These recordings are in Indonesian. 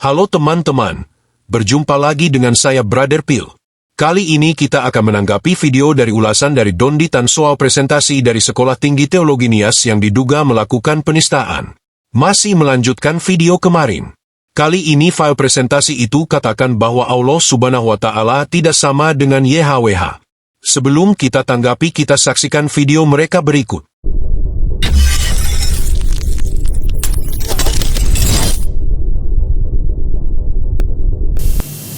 Halo teman-teman, berjumpa lagi dengan saya Brother Phil. Kali ini kita akan menanggapi video dari ulasan dari Dondi Tan soal presentasi dari Sekolah Tinggi Teologi Nias yang diduga melakukan penistaan. Masih melanjutkan video kemarin. Kali ini file presentasi itu katakan bahwa Allah Subhanahu wa Ta'ala tidak sama dengan YHWH. Sebelum kita tanggapi, kita saksikan video mereka berikut.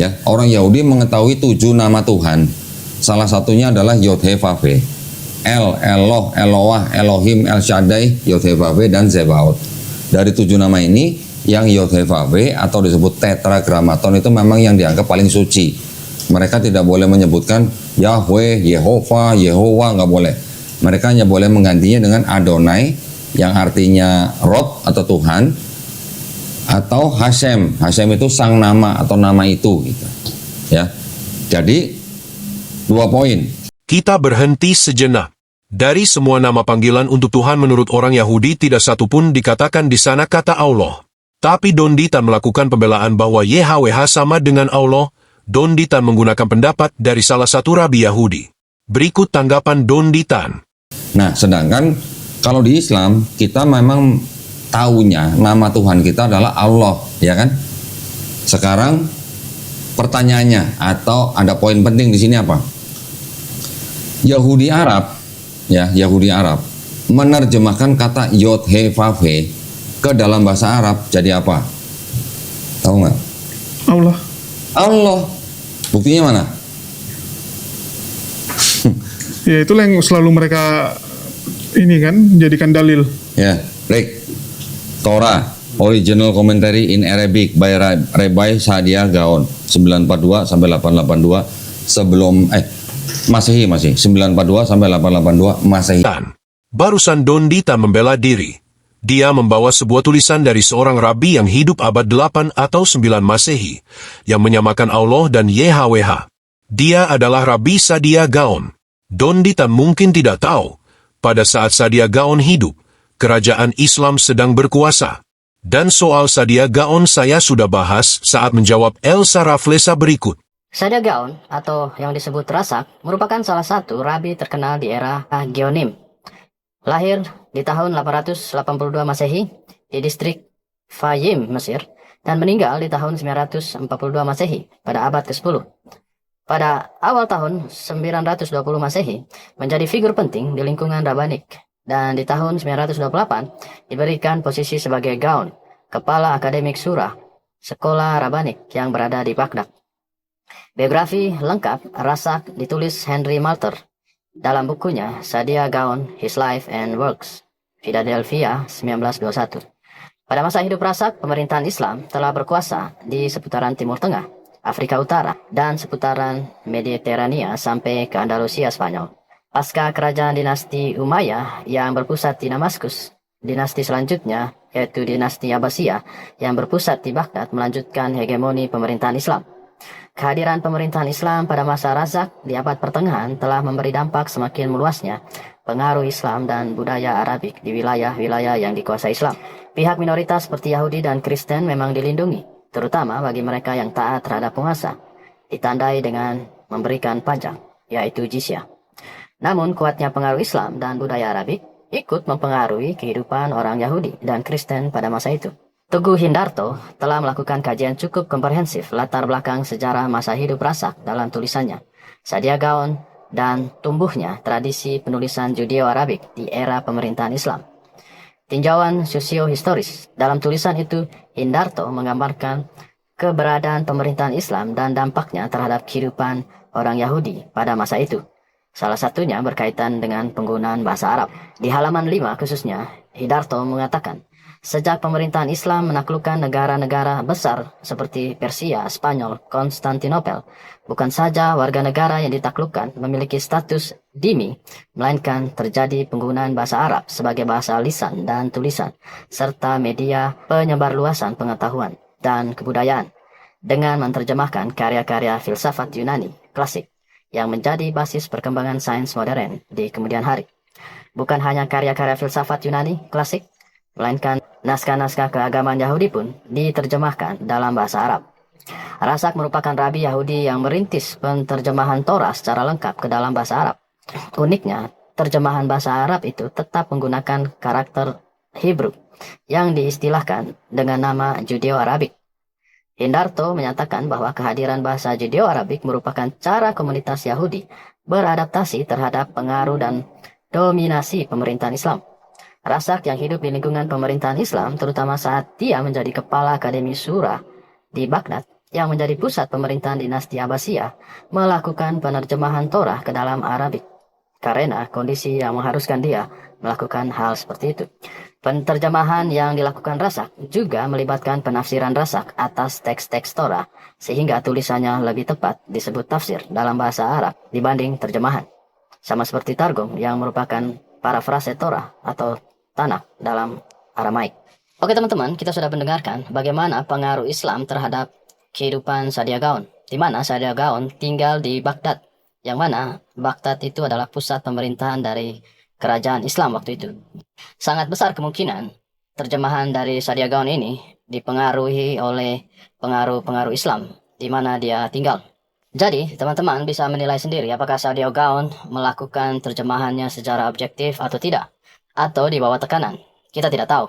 Ya, orang Yahudi mengetahui 7 nama Tuhan. Salah satunya adalah Yod-He-Vav-He. El, Eloh, Eloah, Elohim, El Shaddai, Yod-He-Vav-He, dan Zebaot. Dari 7 nama ini, yang Yod-He-Vav-He atau disebut Tetragrammaton itu memang yang dianggap paling suci. Mereka tidak boleh menyebutkan Yahweh, Yehova, Yehowa, nggak boleh. Mereka hanya boleh menggantinya dengan Adonai, yang artinya Rob atau Tuhan, atau Hashem. Hashem itu sang nama atau nama itu gitu. Ya. Jadi 2 poin. Kita berhenti sejenak. Dari semua nama panggilan untuk Tuhan menurut orang Yahudi tidak satu pun dikatakan di sana kata Allah. Tapi Dondi Tan melakukan pembelaan bahwa YHWH sama dengan Allah. Dondi Tan menggunakan pendapat dari salah satu rabi Yahudi. Berikut tanggapan Dondi Tan. Nah, sedangkan kalau di Islam kita memang taunya nama Tuhan kita adalah Allah, ya kan? Sekarang pertanyaannya atau ada poin penting di sini apa? Yahudi Arab, ya, Yahudi Arab menerjemahkan kata Yod-He-Vav-He ke dalam bahasa Arab jadi apa? Tahu nggak? Allah. Allah. Buktinya mana? Ya itulah yang selalu mereka ini kan jadikan dalil. Ya, break. Torah, Original Commentary in Arabic by Rabbi Sadia Gaon 942 sampai 882 sebelum Masehi masih 942 sampai 882 Masehi. Barusan Dondi Tan membela diri. Dia membawa sebuah tulisan dari seorang rabi yang hidup abad 8 atau 9 Masehi yang menyamakan Allah dan YHWH. Dia adalah Rabbi Sadia Gaon. Dondi Tan mungkin tidak tahu pada saat Sadia Gaon hidup, kerajaan Islam sedang berkuasa. Dan soal Sadia Gaon saya sudah bahas saat menjawab Elsa Raflesa berikut. Sadia Gaon, atau yang disebut Rasak, merupakan salah satu rabi terkenal di era Geonim. Lahir di tahun 882 Masehi di distrik Fayim, Mesir, dan meninggal di tahun 942 Masehi pada abad ke-10. Pada awal tahun 920 Masehi, menjadi figur penting di lingkungan Rabanik. Dan di tahun 928 diberikan posisi sebagai Gaon, kepala akademik surah, sekolah Rabanik yang berada di Baghdad. Biografi lengkap Rasak ditulis Henry Malter dalam bukunya Sadia Gaon, His Life and Works, Philadelphia 1921. Pada masa hidup Rasak, pemerintahan Islam telah berkuasa di seputaran Timur Tengah, Afrika Utara, dan seputaran Mediterania sampai ke Andalusia Spanyol. Pasca kerajaan dinasti Umayyah yang berpusat di Damaskus, dinasti selanjutnya yaitu dinasti Abbasiyah yang berpusat di Baghdad melanjutkan hegemoni pemerintahan Islam. Kehadiran pemerintahan Islam pada masa Razak di abad pertengahan telah memberi dampak semakin meluasnya pengaruh Islam dan budaya Arabik di wilayah-wilayah yang dikuasai Islam. Pihak minoritas seperti Yahudi dan Kristen memang dilindungi, terutama bagi mereka yang taat terhadap penguasa, ditandai dengan memberikan pajak, yaitu jizyah. Namun kuatnya pengaruh Islam dan budaya Arabik ikut mempengaruhi kehidupan orang Yahudi dan Kristen pada masa itu. Teguh Hindarto telah melakukan kajian cukup komprehensif latar belakang sejarah masa hidup Rasak dalam tulisannya Sadia Gaon dan tumbuhnya tradisi penulisan Judeo-Arabik di era pemerintahan Islam. Tinjauan sosio-historis dalam tulisan itu, Hindarto menggambarkan keberadaan pemerintahan Islam dan dampaknya terhadap kehidupan orang Yahudi pada masa itu. Salah satunya berkaitan dengan penggunaan bahasa Arab. Di halaman 5 khususnya, Hindarto mengatakan, sejak pemerintahan Islam menaklukkan negara-negara besar seperti Persia, Spanyol, Konstantinopel, bukan saja warga negara yang ditaklukkan memiliki status dhimmi, melainkan terjadi penggunaan bahasa Arab sebagai bahasa lisan dan tulisan, serta media penyebarluasan pengetahuan dan kebudayaan, dengan menerjemahkan karya-karya filsafat Yunani klasik yang menjadi basis perkembangan sains modern di kemudian hari. Bukan hanya karya-karya filsafat Yunani klasik, melainkan naskah-naskah keagamaan Yahudi pun diterjemahkan dalam bahasa Arab. Rasak merupakan rabi Yahudi yang merintis penterjemahan Torah secara lengkap ke dalam bahasa Arab. Uniknya, terjemahan bahasa Arab itu tetap menggunakan karakter Hebrew yang diistilahkan dengan nama Judeo-Arabik. Hindarto menyatakan bahwa kehadiran bahasa Judeo-Arabik merupakan cara komunitas Yahudi beradaptasi terhadap pengaruh dan dominasi pemerintahan Islam. Rasak yang hidup di lingkungan pemerintahan Islam, terutama saat dia menjadi kepala Akademi Surah di Baghdad, yang menjadi pusat pemerintahan dinasti Abbasiyah, melakukan penerjemahan Torah ke dalam Arabik, karena kondisi yang mengharuskan dia melakukan hal seperti itu. Penerjemahan yang dilakukan Rasak juga melibatkan penafsiran Rasak atas teks-teks Torah, sehingga tulisannya lebih tepat disebut tafsir dalam bahasa Arab dibanding terjemahan. Sama seperti Targum yang merupakan parafrase Torah atau Tanakh dalam Aramaik. Oke teman-teman, kita sudah mendengarkan bagaimana pengaruh Islam terhadap kehidupan Saadia Gaon, di mana Saadia Gaon tinggal di Baghdad, yang mana Baghdad itu adalah pusat pemerintahan dari kerajaan Islam waktu itu. Sangat besar kemungkinan terjemahan dari Saadia Gaon ini dipengaruhi oleh pengaruh-pengaruh Islam di mana dia tinggal. Jadi, teman-teman bisa menilai sendiri apakah Saadia Gaon melakukan terjemahannya secara objektif atau tidak, atau di bawah tekanan. Kita tidak tahu.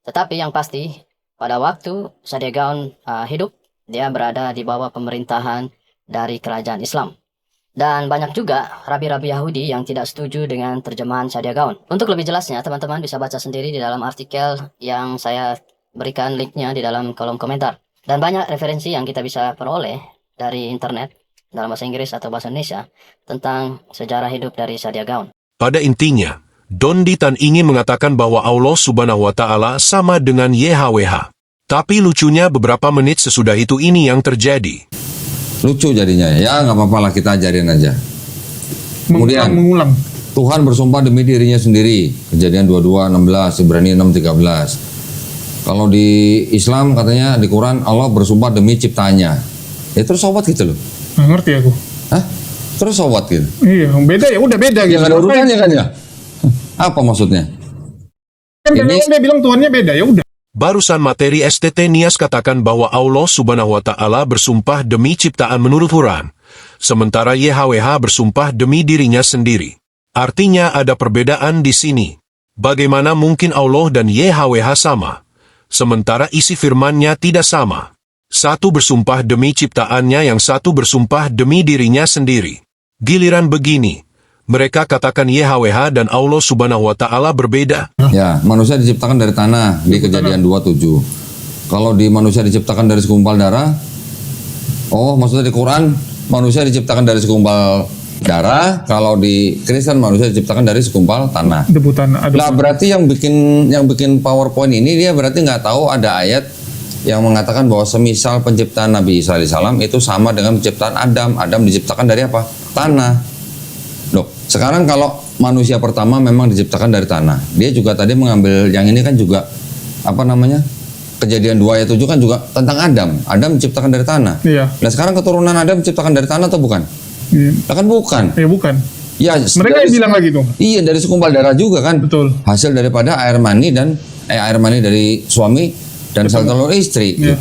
Tetapi yang pasti, pada waktu Saadia Gaon hidup, dia berada di bawah pemerintahan dari kerajaan Islam. Dan banyak juga rabi-rabi Yahudi yang tidak setuju dengan terjemahan Saadia Gaon. Untuk lebih jelasnya, teman-teman bisa baca sendiri di dalam artikel yang saya berikan linknya di dalam kolom komentar. Dan banyak referensi yang kita bisa peroleh dari internet dalam bahasa Inggris atau bahasa Indonesia tentang sejarah hidup dari Saadia Gaon. Pada intinya, Don Ditan ingin mengatakan bahwa Allah Subhanahu wa Ta'ala sama dengan YHWH. Tapi lucunya beberapa menit sesudah itu ini yang terjadi. Lucu jadinya ya, nggak apa-apa lah, kita ajarin aja. Kemudian Mengulang. Tuhan bersumpah demi dirinya sendiri. Kejadian 22:16, Ibrani 6:13. Kalau di Islam katanya di Quran Allah bersumpah demi ciptaannya. Ya terus sobat gitu loh. Nggak ngerti aku. Hah? Terus sobat gitu. Iya, beda ya, udah beda Ya gitu. nggak ada urutannya kan ya? Apa maksudnya? Kan Ini- dia bilang Tuhannya beda, ya udah. Barusan materi STT Nias katakan bahwa Allah Subhanahu wa Ta'ala bersumpah demi ciptaan menurut Quran, sementara YHWH bersumpah demi dirinya sendiri. Artinya ada perbedaan di sini. Bagaimana mungkin Allah dan YHWH sama, sementara isi firman-Nya tidak sama? Satu bersumpah demi ciptaannya, yang satu bersumpah demi dirinya sendiri. Giliran begini, mereka katakan YHWH dan Allah Subhanahu wa Ta'ala berbeda. Ya, manusia diciptakan dari tanah di Kejadian 27. Kalau di manusia diciptakan dari segumpal darah, oh maksudnya di Quran manusia diciptakan dari segumpal darah, kalau di Kristen manusia diciptakan dari segumpal tanah. Debutan Lah berarti yang bikin PowerPoint ini dia berarti nggak tahu ada ayat yang mengatakan bahwa semisal penciptaan Nabi Isa alaihissalam itu sama dengan penciptaan Adam. Adam diciptakan dari apa? Tanah. Loh, sekarang kalau manusia pertama memang diciptakan dari tanah, dia juga tadi mengambil yang ini kan juga apa namanya? Kejadian 2 ayat 7 kan juga tentang Adam. Adam diciptakan dari tanah. Iya. Nah sekarang keturunan Adam diciptakan dari tanah atau bukan? Iya. Nah, kan bukan. Ya bukan. Ya, Mereka yang bilang lagi tuh. Iya, dari segumpal darah juga kan. Betul. Hasil daripada air mani dari suami dan sel telur istri. Iya. Gitu.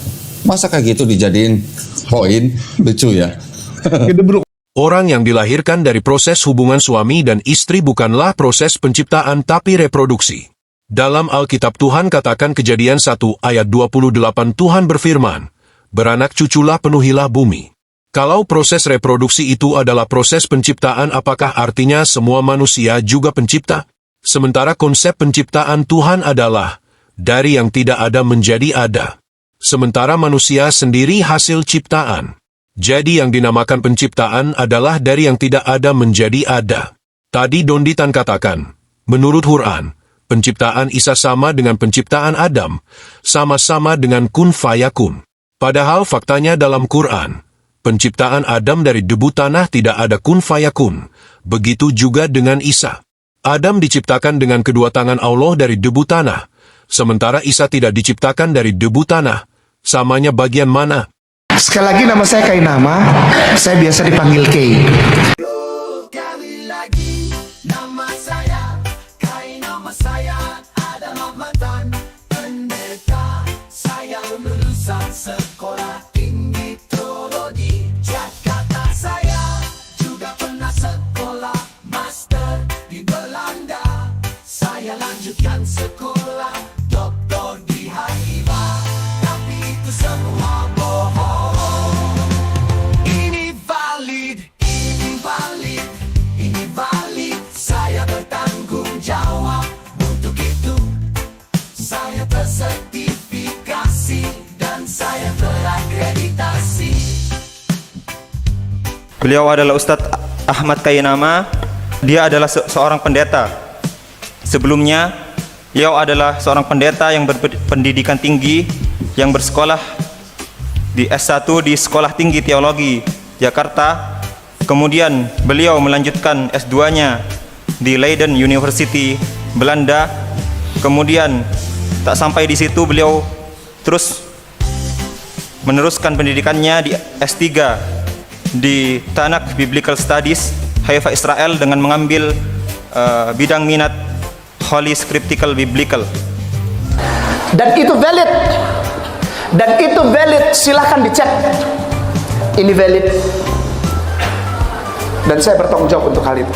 Masa kayak gitu dijadiin poin? Lucu ya. Gedebruk. Orang yang dilahirkan dari proses hubungan suami dan istri bukanlah proses penciptaan tapi reproduksi. Dalam Alkitab Tuhan katakan Kejadian 1 ayat 28 Tuhan berfirman, "Beranak cuculah penuhilah bumi." Kalau proses reproduksi itu adalah proses penciptaan, apakah artinya semua manusia juga pencipta? Sementara konsep penciptaan Tuhan adalah dari yang tidak ada menjadi ada. Sementara manusia sendiri hasil ciptaan. Jadi yang dinamakan penciptaan adalah dari yang tidak ada menjadi ada. Tadi Don Ditan katakan, menurut Quran, penciptaan Isa sama dengan penciptaan Adam, sama-sama dengan kun fayakun. Padahal faktanya dalam Quran, penciptaan Adam dari debu tanah tidak ada kun fayakun. Begitu juga dengan Isa. Adam diciptakan dengan kedua tangan Allah dari debu tanah, sementara Isa tidak diciptakan dari debu tanah. Samanya bagian mana? Sekali lagi nama saya Kainama, saya biasa dipanggil Kay. Sekali lagi nama saya Kainama, saya adalah mantan terakreditasi. Beliau adalah Ustadz Ahmad Kainama. Dia adalah seorang pendeta. Sebelumnya, beliau adalah seorang pendeta yang berpendidikan tinggi, yang bersekolah di S1 di Sekolah Tinggi Teologi Jakarta. Kemudian beliau melanjutkan S2-nya di Leiden University, Belanda. Kemudian tak sampai di situ, beliau terus meneruskan pendidikannya di S3 di Tanakh Biblical Studies, Haifa, Israel, dengan mengambil bidang minat Holy Scriptical Biblical. Dan itu valid, silahkan dicek. Ini valid. Dan saya bertanggung jawab untuk hal itu.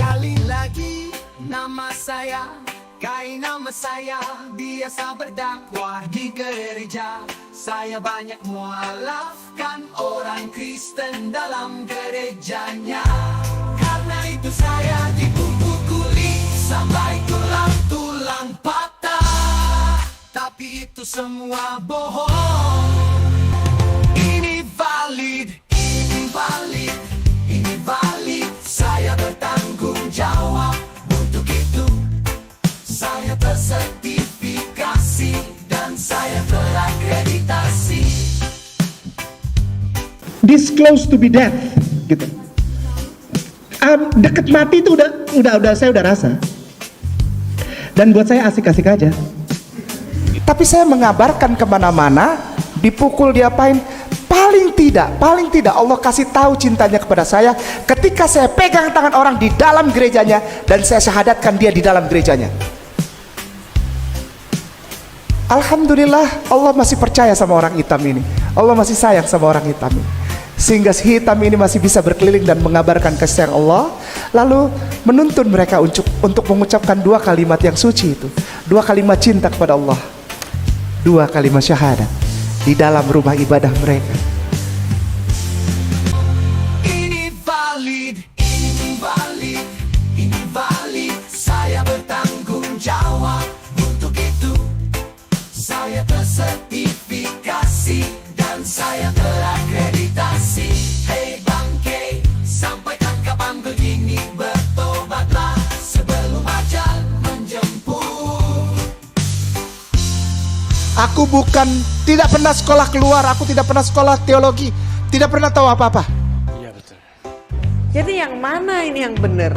Kali lagi nama saya, nama saya biasa berdakwah di gereja. Saya banyak mualafkan orang Kristen dalam gerejanya. Karena itu saya dipukuli sampai tulang-tulang patah. Tapi itu semua bohong. Ini valid, ini valid, ini valid. Saya bertanggung jawab untuk itu. Saya tersertifikasi dan saya terakreditasi. Disclose to be death, gitu. Deket mati itu saya udah rasa. Dan buat saya asik-asik aja. Tapi saya mengabarkan kemana-mana, dipukul, diapain, paling tidak Allah kasih tahu cintanya kepada saya ketika saya pegang tangan orang di dalam gerejanya dan saya syahadatkan dia di dalam gerejanya. Alhamdulillah, Allah masih percaya sama orang hitam ini. Allah masih sayang sama orang hitam ini, sehingga si hitam ini masih bisa berkeliling dan mengabarkan kasih sayang Allah, lalu menuntun mereka untuk mengucapkan dua kalimat yang suci itu, dua kalimat cinta kepada Allah, dua kalimat syahadat di dalam rumah ibadah mereka. Ini valid, ini valid, ini valid. Saya bertanggung jawab untuk itu. Saya tersertifikasi dan saya terakreditasi. Hey bangke, sampai kapan begini, bertobatlah sebelum ajal menjemput. Aku tidak pernah sekolah keluar, aku tidak pernah sekolah teologi, tidak pernah tahu apa-apa. Jadi yang mana ini yang benar?